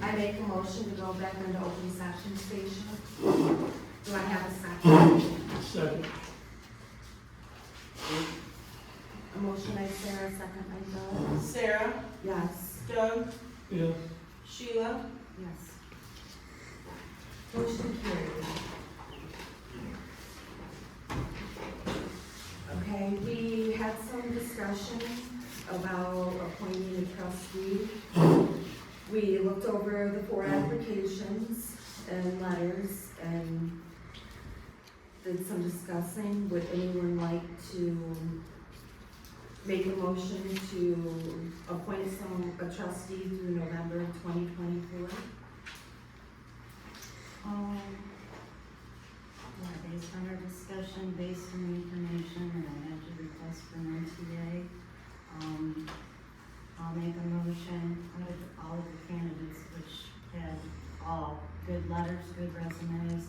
I make a motion to go back into open session station. Do I have a second? Second. A motion by Sarah, second by Doug. Sarah, Yes. Doug, Yes. Sheila, Yes. Motion carried. Okay, we had some discussion about appointing a trustee. We looked over the 4 applications and letters and did some discussing. Would anyone like to make a motion to appoint a trustee through November of 2024? Yeah, based on our discussion, based on the information, and I had to request from MTA, I'll make a motion out of all of the candidates, which had all good letters, good resumes.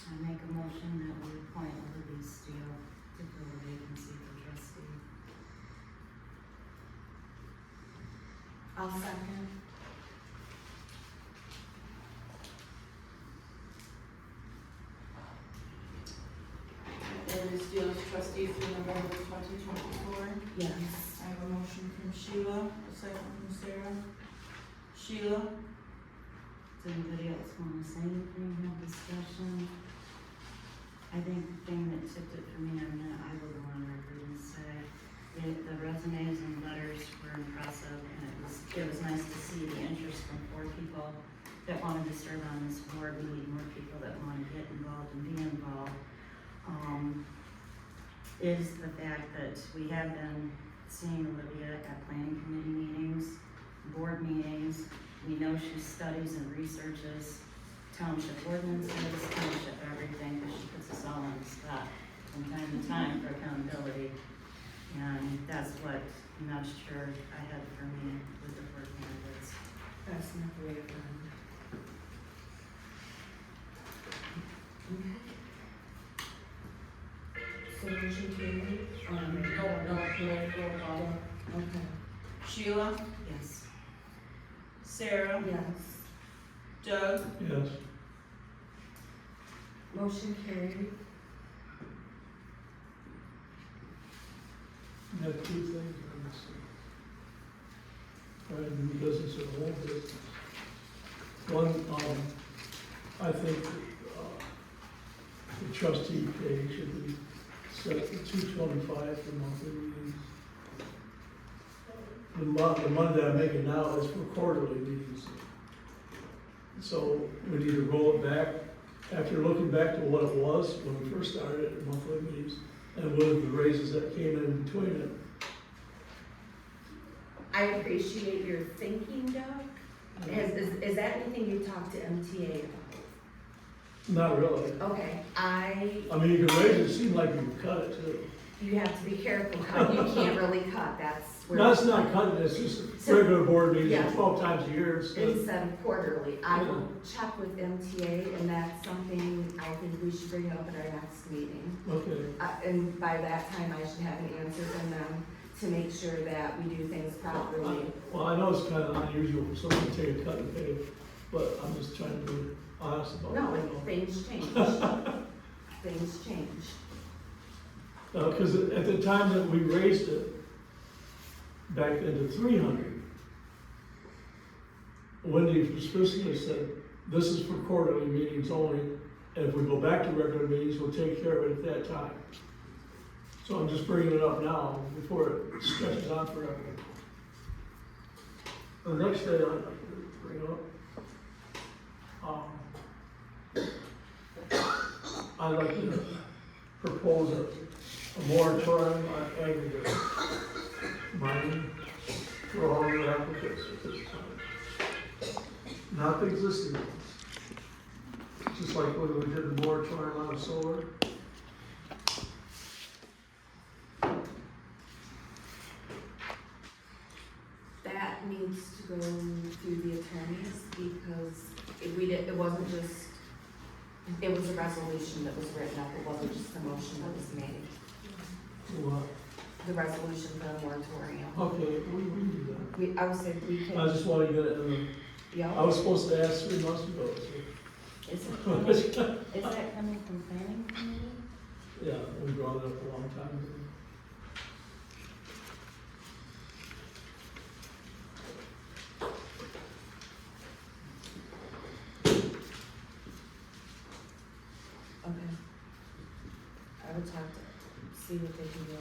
I make a motion that we appoint Olivia Steele to fill the vacancy for trustee. I'll second. Olivia Steele is trustee through November 2024. Yes. I have a motion from Sheila, a second from Sarah. Sheila, Does anybody else want to say anything, have discussion? I think the thing that tipped it for me, I will go on record and say, the resumes and letters were impressive, and it was nice to see the interest from 4 people that wanted to serve on this board. We need more people that want to get involved and be involved. Is the fact that we have been seeing Olivia at planning committee meetings, board meetings. We know she studies and researches township ordinances, township everything, because she puts us all on the spot from time to time for accountability. And that's what nudged her ahead for me with the 4 candidates. That's not the way to run. Okay. So motion carried. roll call. Okay. Sheila, Yes. Sarah, Yes. Doug, Yes. Motion carried. You have 2 things on this. Right, new business or old business. One, I think, the trustee pay should be set at $225 for monthly meetings. The money that I'm making now is for quarterly meetings. So we need to roll it back, after looking back to what it was when we first started at monthly meetings, and with the raises that came in between it. I appreciate your thinking, Doug. Is that anything you talked to MTA about? Not really. Okay, I mean, you can raise it, it seemed like you could cut it too. you have to be careful how you can't really cut, that's where. No, it's not cutting, it's just So- regular board meetings, Yeah. 12 times a year instead. Instead of quarterly, I will check with MTA, and that's something I think we should bring up at our next meeting. Okay, And by that time, I should have an answer from them to make sure that we do things properly. well, I know it's kind of unusual for someone to take a cut and pay, but I'm just trying to be honest about it. No, you know. things change. Things change. Because at the time that we raised it back into 300, Wendy specifically said, this is for quarterly meetings only, and if we go back to regular meetings, we'll take care of it at that time. So I'm just bringing it up now before it stretches on forever. The next thing I'd like to bring up, I'd like to propose a moratorium on aggregate mining for all new applicants at this time. Not the existing ones. Just like when we did the moratorium on the solar. That needs to go through the attorneys because it wasn't just, it was a resolution that was written up, it wasn't just a motion that was made. What? the resolution for the moratorium. Okay, we do that. I would say we I can, just wanna get it in the, yeah. I was supposed to ask 3 months ago, so. Is it coming, is that coming from planning committee? Yeah, we brought it up a long time ago. Okay. I would talk to, see what they can do.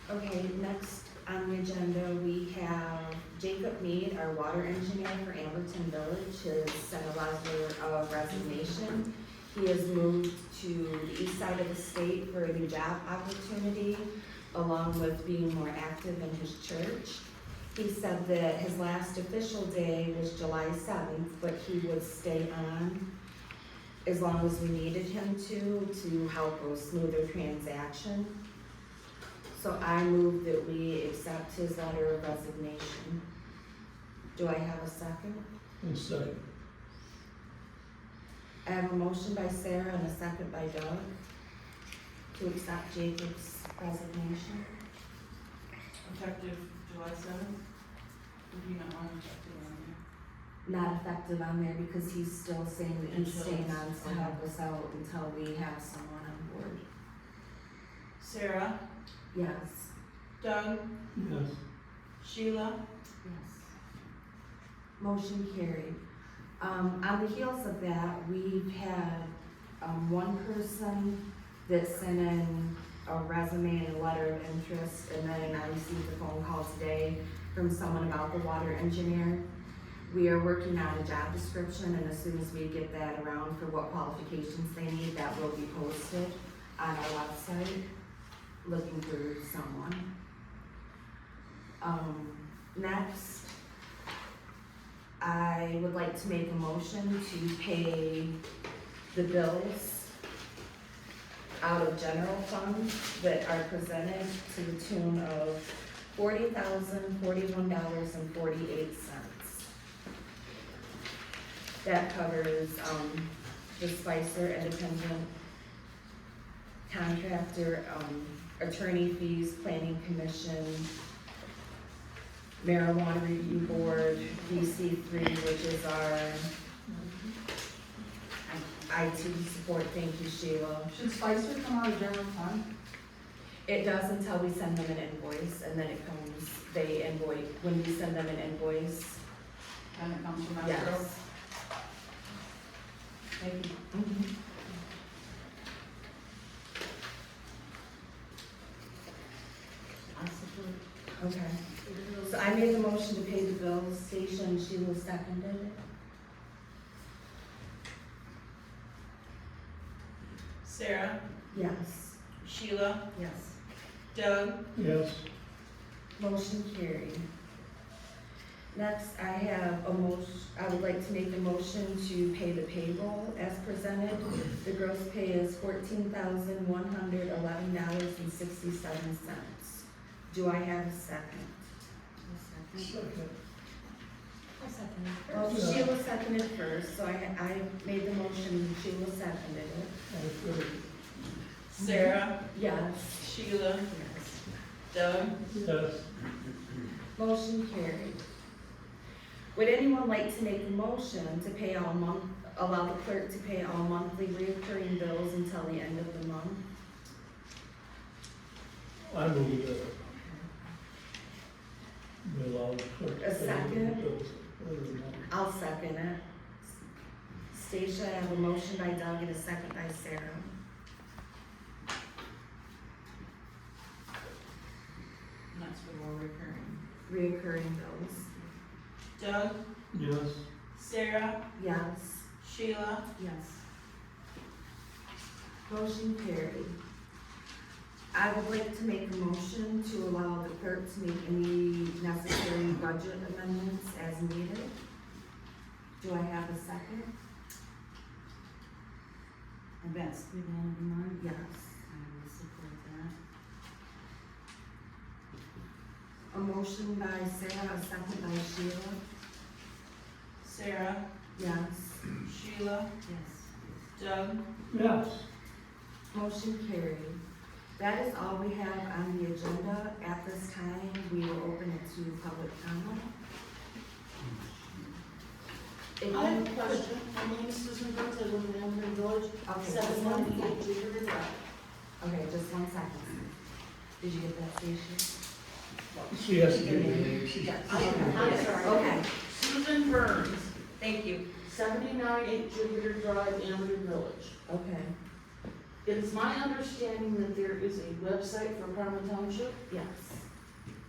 Okay, next on the agenda, we have Jacob Mead, our water engineer for Amberton Village, has sent a letter of resignation. He has moved to the east side of the state for a new job opportunity, along with being more active in his church. He said that his last official day was July 7th, but he would stay on as long as we needed him to help a smoother transaction. So I move that we accept his letter of resignation. Do I have a second? And second, I have a motion by Sarah and a second by Doug to accept Jacob's resignation. Effective July 7th? Or do you not want effective on there? Not effective on there because he's still saying that he's Until staying it's- on to help us out until we have someone on board. Sarah, Yes. Doug, yes. Sheila, Yes. Motion carried. On the heels of that, we've had, one person that sent in a resume and a letter of interest, and then I received a phone call today from someone about the water engineer. We are working on a job description, and as soon as we get that around for what qualifications they need, that will be posted on our website, looking for someone. Next, I would like to make a motion to pay the bills out of general fund that are presented to the tune of $40,041.48. That covers, the Spicer Independent Contractor, attorney fees, planning commission, marijuana review board, DC3, which is our IT support. Thank you, Sheila. should Spicer come out of general fund? It does until we send them an invoice, and then it comes, they invoice, when we send them an invoice, And it comes from escrow? yes. Thank you. I support. Okay, so I made the motion to pay the bills, Station, Sheila seconded it. Sarah, Yes. Sheila, Yes. Doug, Yes, Motion carried. Next, I have a I would like to make a motion to pay the payroll as presented. The gross pay is $14,111.67. Do I have a second? second, Well, Sheila seconded first, so I made the motion, Sheila seconded it. all good. Sarah, Yes. Sheila, Yes. Doug, Yes, Motion carried. Would anyone like to make a motion to pay allow the clerk to pay all monthly recurring bills until the end of the month? I move that. We allow the clerk to A pay the second? bills every month. I'll second it. Stacia, I have a motion by Doug and a second by Sarah. and that's for more recurring. Reoccurring bills. Doug, Yes, Sarah, Yes. Sheila, Yes. Motion carried. I would like to make a motion to allow the clerk to make any necessary budget amendments as needed. Do I have a second? And that's through the end of the month? Yes. I will support that. A motion by Sarah, a second by Sheila. Sarah, Yes. Sheila, Yes. Doug, yes, Motion carried. That is all we have on the agenda. At this time, we will open it to public comment. If I have you a question. My name is Susan Brooks. I live in Amherst Village, Okay, just one 798 Jupiter Drive. Okay, just 1 second. Did you get that, Stacia? She has to give you the name. She's- Yes. I'm sorry. Okay, Susan Burns, thank you. 798 Jupiter Drive, Amherst Village. Okay, It's my understanding that there is a website for Parma Township. yes.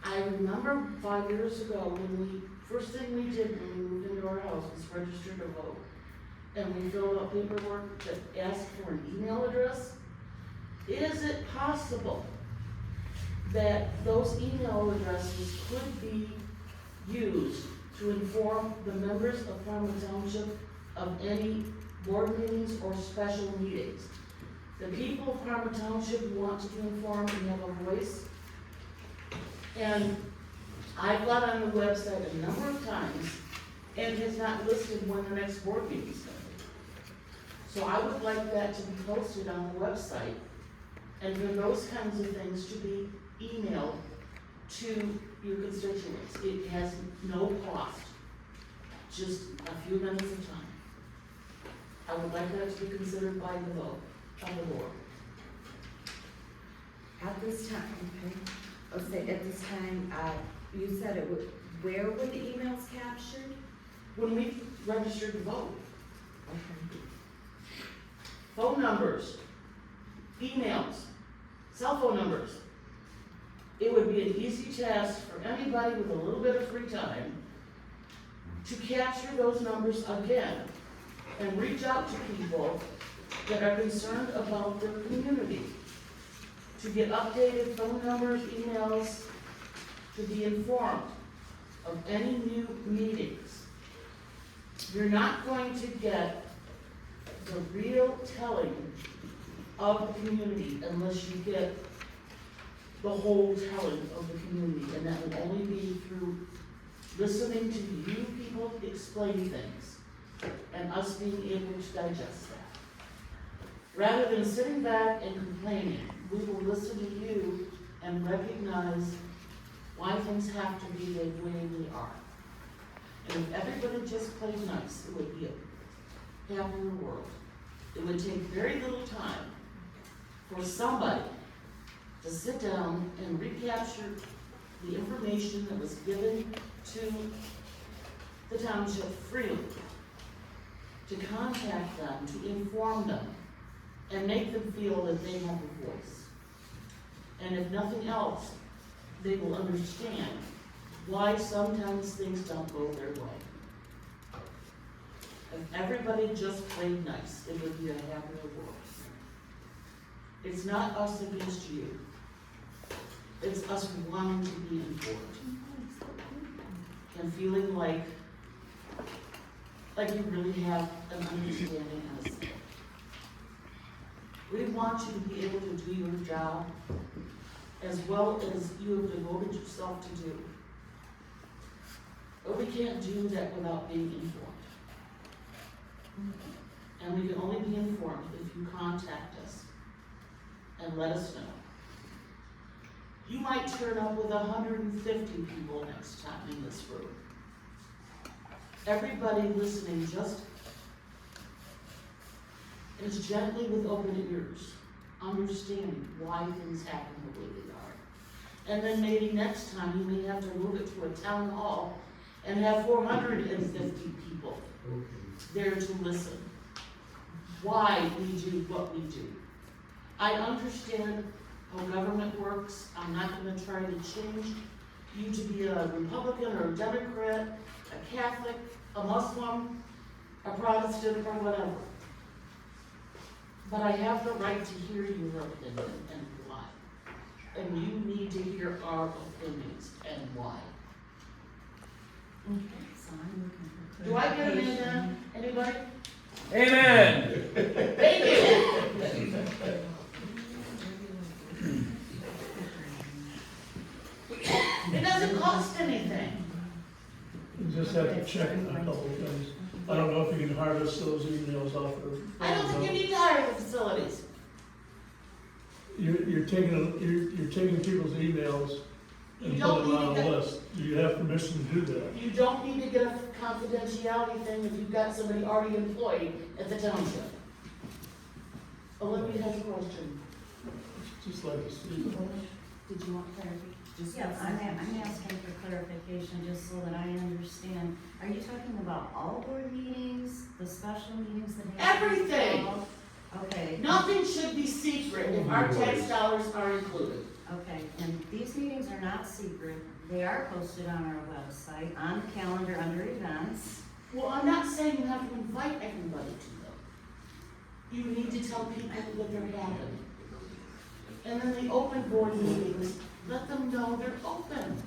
I remember 5 years ago when first thing we did when we moved into our house was register to vote. And we filled out paperwork that asked for an email address. Is it possible that those email addresses could be used to inform the members of Parma Township of any board meetings or special meetings? The people of Parma Township who want to be informed and have a voice. And I've got on the website a number of times, and it has not listed when the next board meeting is going to be. So I would like that to be posted on the website, and for those kinds of things to be emailed to your constituents. It has no cost, just a few minutes of time. I would like that to be considered by the vote of the board. At this time, okay, let's say at this time, you said it would, where were the emails captured? When we registered to vote, Okay. phone numbers, emails, cell phone numbers. It would be an easy task for anybody with a little bit of free time to capture those numbers again and reach out to people that are concerned about their community, to get updated phone numbers, emails, to be informed of any new meetings. You're not going to get the real telling of the community unless you get the whole telling of the community, and that will only be through listening to you people explain things and us being able to digest that. Rather than sitting back and complaining, we will listen to you and recognize why things have to be the way they are. And if everybody just played nice, it would be a happier world. It would take very little time for somebody to sit down and recapture the information that was given to the township freely, to contact them, to inform them, and make them feel that they have a voice. And if nothing else, they will understand why sometimes things don't go their way. If everybody just played nice, it would be a happier world. It's not us against you. It's us wanting to be informed and feeling like you really have an understanding of us. We want you to be able to do your job as well as you have devoted yourself to do. But we can't do that without being informed. And we can only be informed if you contact us and let us know. You might turn up with 150 people next time in this room. Everybody listening just is gently with open ears, understanding why things happen the way they are. And then maybe next time you may have to move it to a town hall and have 450 people there to listen. Why we do what we do. I understand how government works. I'm not going to try to change you to be a Republican or a Democrat, a Catholic, a Muslim, a Protestant, or whatever. But I have the right to hear your opinion and why. And you need to hear our opinions and why. So I'm looking for Do I get an clarification. amen? Anybody? Amen. Thank you. It doesn't cost anything. You just have to check a couple of things. I don't know if you can harvest those emails off of. I don't think you need to hire the facilities. you're taking people's emails and You don't putting them need on to a get- list. Do you have permission to do that? You don't need to get a confidentiality thing if you've got somebody already employed at the township. Olivia has a question. Just like to see. Did you want clarity? Yeah, I'm asking for clarification, just so that I understand. Are you talking about all board meetings, the special meetings that have? Everything. Okay. Nothing should be secret if our tax dollars are included. Okay, and these meetings are not secret. They are posted on our website, on the calendar, under events. Well, I'm not saying you have to invite everybody to them. You need to tell people that they're happening. And then the open board meetings, let them know they're open.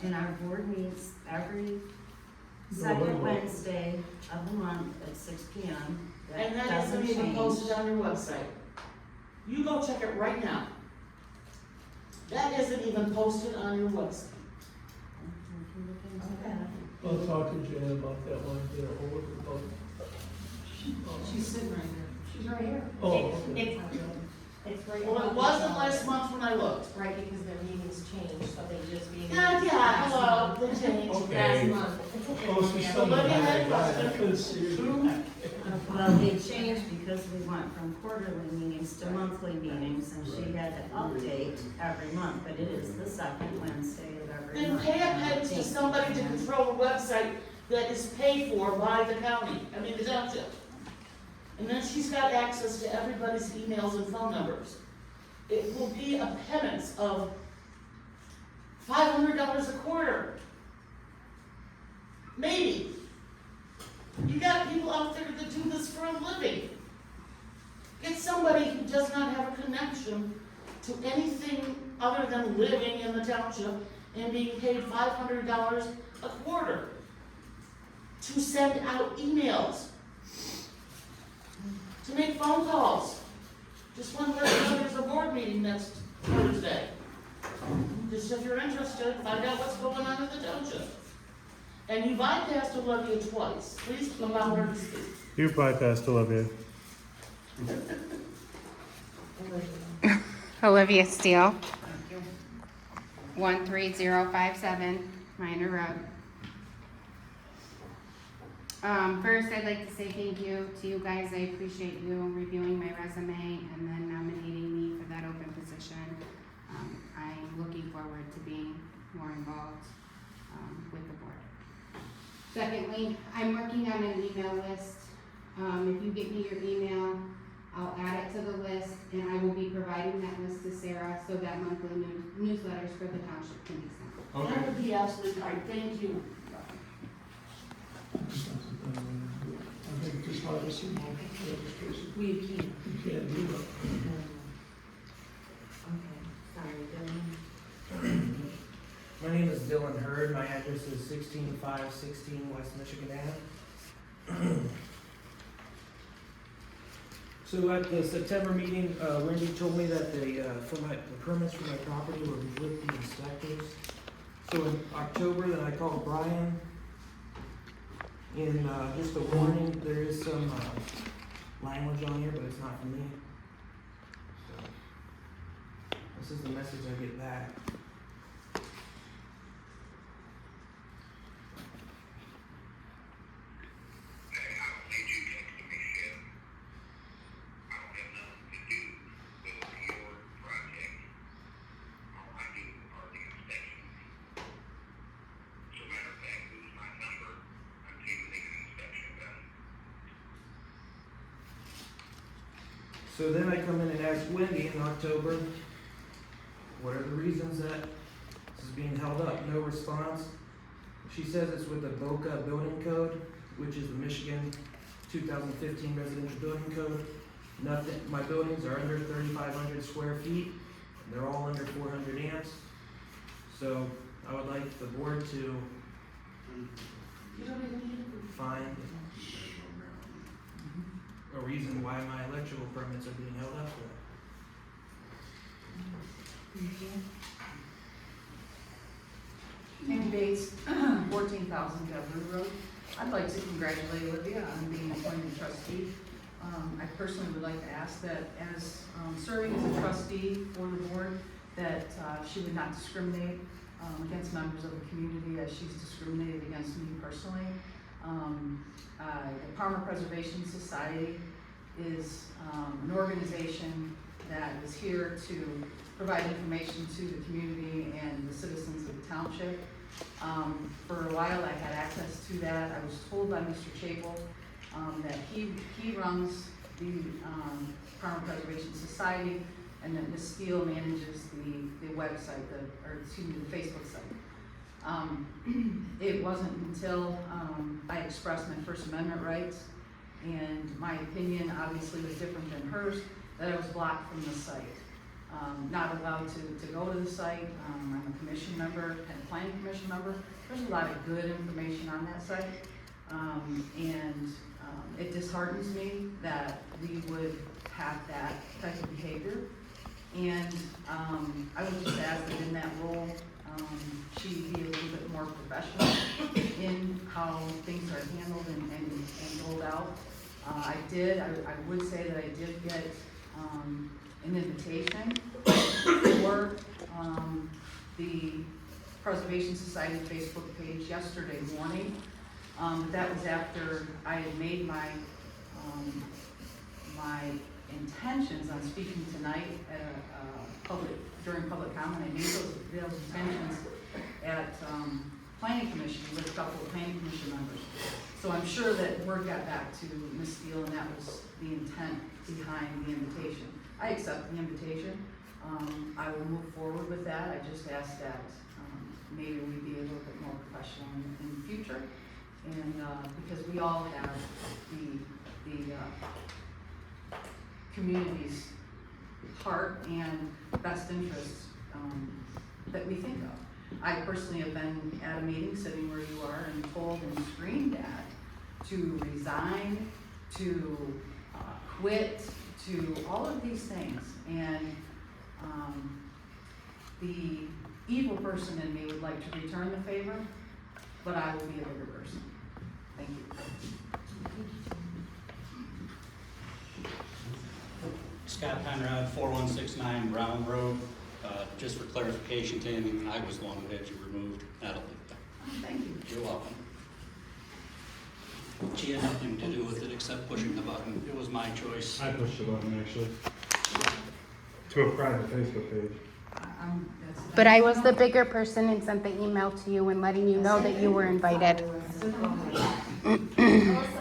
And our board meets every November. second Wednesday of the month at 6 p.m. And that doesn't isn't even change. posted on your website. You go check it right now. That isn't even posted on your website. We can look into Okay. that. I'll talk to Jan about that one, get a hold of her. She's sitting right there. She's right here. Oh, okay. It's right. Well, it wasn't last month when I looked. Right, because their meetings changed, so they just meeting. Yeah, hello, the change. Okay. Last month. Oh, she's Yeah. sending Olivia had a it. question. I couldn't see her. Well, they changed because we went from quarterly meetings to monthly meetings, and she had to update every month, but it is the second Wednesday of every Then month. pay a penny to somebody to control a website that is paid for by the county, the township. And then she's got access to everybody's emails and phone numbers. It will be a penance of $500 a quarter. Maybe. You got people out there that do this for a living. Get somebody who does not have a connection to anything other than living in the township and being paid $500 a quarter to send out emails, to make phone calls. Just want to let you know there's a board meeting next Thursday. Just if you're interested, find out what's going on in the township. And you bypassed Olivia twice. Please allow her to speak. You bypassed Olivia. Olivia Steele, 13057 Minor Road. First, I'd like to say thank you to you guys. I appreciate you reviewing my resume and then nominating me for that open position. I'm looking forward to being more involved with the board. Secondly, I'm working on an email list. If you get me your email, I'll add it to the list, and I will be providing that list to Sarah so that monthly newsletters for the township can be sent. That would be absolutely fine. Thank you. I think just like a small registration. We can't. You can't do that. Okay, sorry, Dylan. My name is Dylan Hurd. My address is 16516 West Michigan Ave. So at the September meeting, Wendy told me that the permits for my property were with the inspectors. So in October, then I called Brian. And just a warning, there is some language on here, but it's not for me. So this is the message I get back. So then I come in and ask Wendy in October, what are the reasons that this is being held up? No response. She says it's with the Boca Building Code, which is the Michigan 2015 Residential Building Code. Nothing, my buildings are under 3,500 square feet. They're all under 400 amps. So I would like the board to You don't even need to. find a reason why my electrical permits are being held up for. Tammy Bates, 14,000 Governor Road. I'd like to congratulate Olivia on being appointed trustee I personally would like to ask that as serving as a trustee for the board, that she would not discriminate against members of the community as she's discriminated against me personally. The Parma Preservation Society is an organization that is here to provide information to the community and the citizens of the township. For a while, I had access to that. I was told by Mr. Chapel that he runs the Parma Preservation Society, and that Ms. Steele manages the website, the Facebook site. It wasn't until I expressed my First Amendment rights, and my opinion obviously was different than hers, that I was blocked from the site. Not allowed to go to the site. I'm a commission member, and a planning commission member. There's a lot of good information on that site. It disheartens me that we would have that type of behavior. And I would just ask that in that role, she be a little bit more professional in how things are handled and rolled out. I would say that I did get an invitation for the Preservation Society Facebook page yesterday morning. That was after I had made my intentions on speaking tonight at during public comment. I made those intentions at planning commission with a couple of planning commission members. So I'm sure that word got back to Ms. Steele, and that was the intent behind the invitation. I accept the invitation. I will move forward with that. I just ask that maybe we be a little bit more professional in the future, and because we all have the community's heart and best interests that we think of. I personally have been at a meeting sitting where you are and told and screamed at to resign, to quit, to all of these things. And the evil person in me would like to return the favor, but I will be a bigger person. Thank you. Scott Penrod, 4169 Brown Road. Just for clarification, Tammy, I was the one who had you removed, Natalie. Thank you. You're welcome. She had nothing to do with it except pushing the button. It was my choice. I pushed the button actually. To a private Facebook page. But I was the bigger person and sent the email to you and letting you know that you were invited. Melissa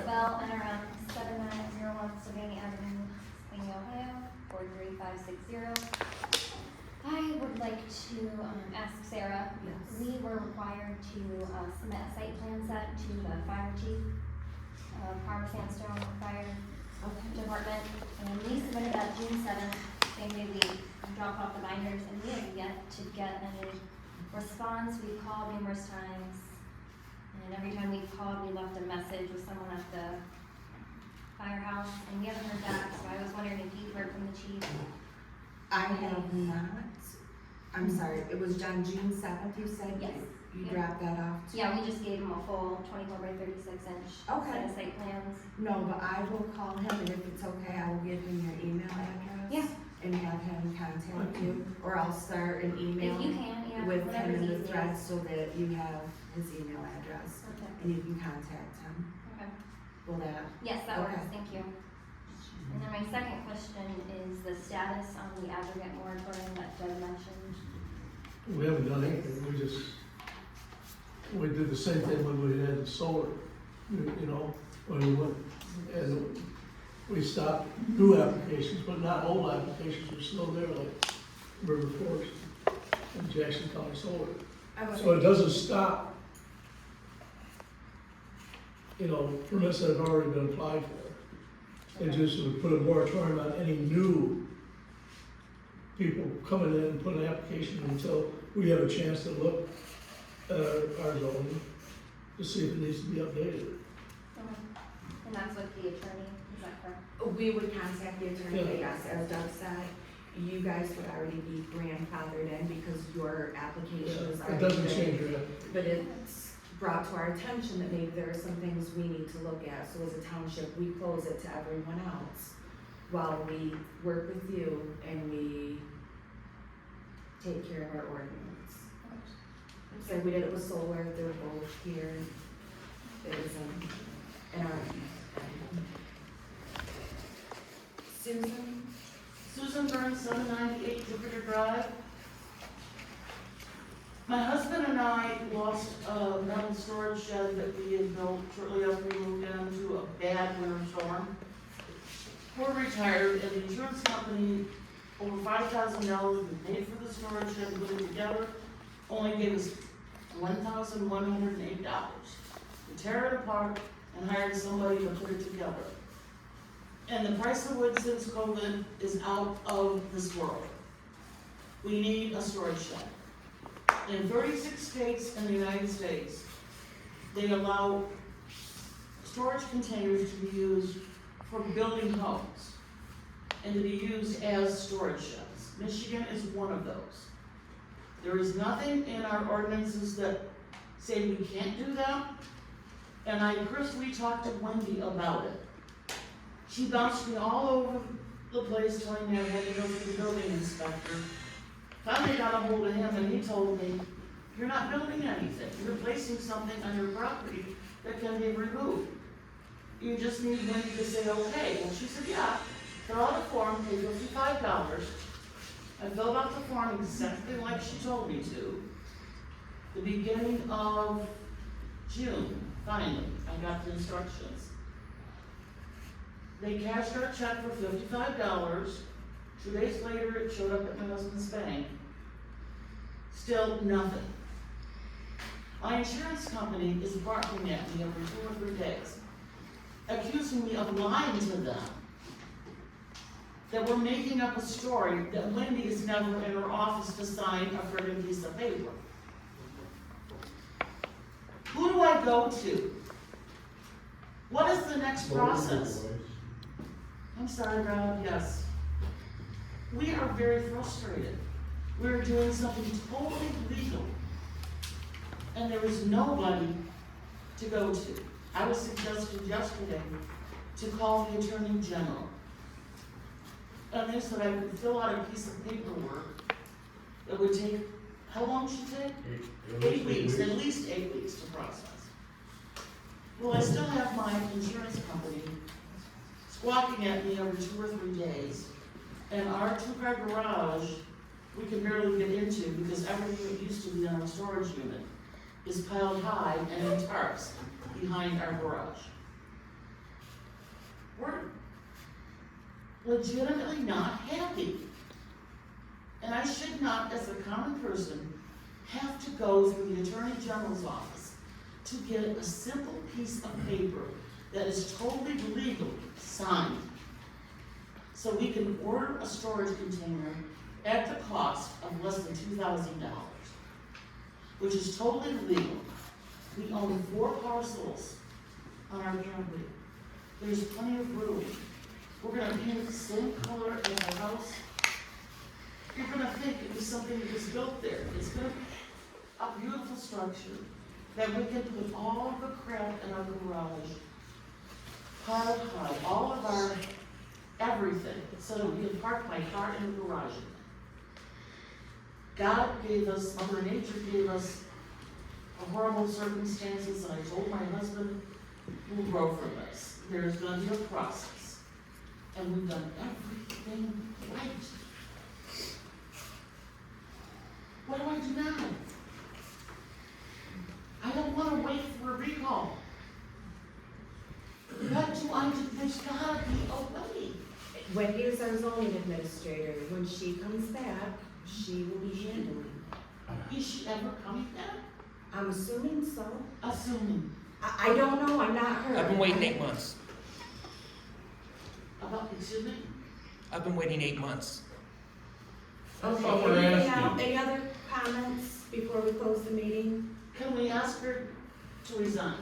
Bell, NRM 7901 Savannah Avenue, Savannah, Ohio, 43560. I would like to ask Sarah, we were required to submit a site plan set to the fire chief, Parma Sandstone Fire Department, and we submitted that June 7th, same day we dropped off the binders, and we have yet to get any response. We called numerous times, and every time we called, we left a message with someone at the firehouse, and we haven't heard back, so I was wondering if you heard from the chief. I have not. I'm sorry, it was done June 7th, you said? Yes. You dropped that off? Yeah, we just gave him a full 24 by 36 inch Okay. set of site plans. No, but I will call him, and if it's okay, I will give him your email address. Yeah. And have him contact you, or I'll start an email If you can, yeah, with him whatever's in the easiest. thread so that you have his email address, Okay. and you can contact him. Okay. Will that? Yes, that Okay. works, thank you. And then my second question is the status on the aggregate moratorium that Doug mentioned. We haven't done anything, we did the same thing when we had the solar, you know, when we went, and we stopped new applications, but not old applications, were still there, like River Forest and Jackson County Solar. So it doesn't stop, you know, permits that have already been applied for. It just would put a moratorium on any new people coming in and putting an application until we have a chance to look at our zoning to see if it needs to be updated. Okay. And that's with the attorney, is that correct? We would contact the attorney, but Yeah. yes, as Doug said, you guys would already be grandfathered in because your application is It already. doesn't been- change your application. But it's brought to our attention that maybe there are some things we need to look at. So as a township, we close it to everyone else while we work with you and we take care of our ordinance. So we did it with solar, they're both here. It was in our. Susan? Susan Burns, 798 Jupiter Drive. My husband and I lost a metal storage shed that we had built shortly after we moved into a bad winter storm. We're retired, and the insurance company, over $5,000 we paid for the storage shed and put it together, only gave us $1,108 to tear it apart and hire somebody to put it together. And the price of wood since COVID is out of this world. We need a storage shed. In 36 states in the United States, they allow storage containers to be used for building homes and to be used as storage sheds. Michigan is one of those. There is nothing in our ordinances that say we can't do that. And I personally talked to Wendy about it. She bounced me all over the place telling me I had to go to the building inspector. Finally got a hold of him and he told me, you're not building anything. You're placing something on your property that can be removed. You just need Wendy to say okay. And she said, yeah, fill out a form, pay $55. I filled out the form exactly like she told me to. The beginning of June, finally, I got the instructions. They cashed our check for $55. 2 days later, it showed up at my husband's bank. Still nothing. My insurance company is barking at me every 2 or 3 days, accusing me of lying to them, that we're making up a story that Wendy is never in her office to sign a friggin' piece of paper. Who do I go to? What is the next process? I'm sorry, Rob, yes. We are very frustrated. We're doing something totally legal, and there is nobody to go to. I was suggested yesterday to call the Attorney General. And they said I could fill out a piece of paperwork. It would take, how long should it take? 8 weeks, at least 8 weeks to process. Well, I still have my insurance company squawking at me every 2 or 3 days. And our 2-car garage, we can barely get into because everything that used to be on our storage unit is piled high and in tarps behind our garage. We're legitimately not happy. And I should not, as a common person, have to go through the Attorney General's office to get a simple piece of paper that is totally legal signed, so we can order a storage container at the cost of less than $2,000, which is totally legal. We own 4 parcels on our property. There's plenty of room. We're gonna paint it the same color as our house. You're gonna think it was something that was built there. It's gonna be a beautiful structure that we can put all of the crap in our garage, piled high, all of our everything, so that we can park my car in the garage. God gave us, Mother Nature gave us horrible circumstances, and I told my husband, we'll grow from this. There's gonna be a process. And we've done everything right. What do I do now? I don't wanna wait for a recall. What do I do? There's gotta be a way. Wendy is our zoning administrator. When she comes back, she will be handling it. Is she ever coming back? I'm assuming so. Assuming. I don't know, I'm not her. I've been waiting 8 months. Excuse me? I've been waiting 8 months. That's what we're Okay, anything else? asking. Any other comments before we close the meeting? Can we ask her to resign?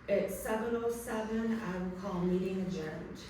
It's 7:07, I will call meeting adjourned.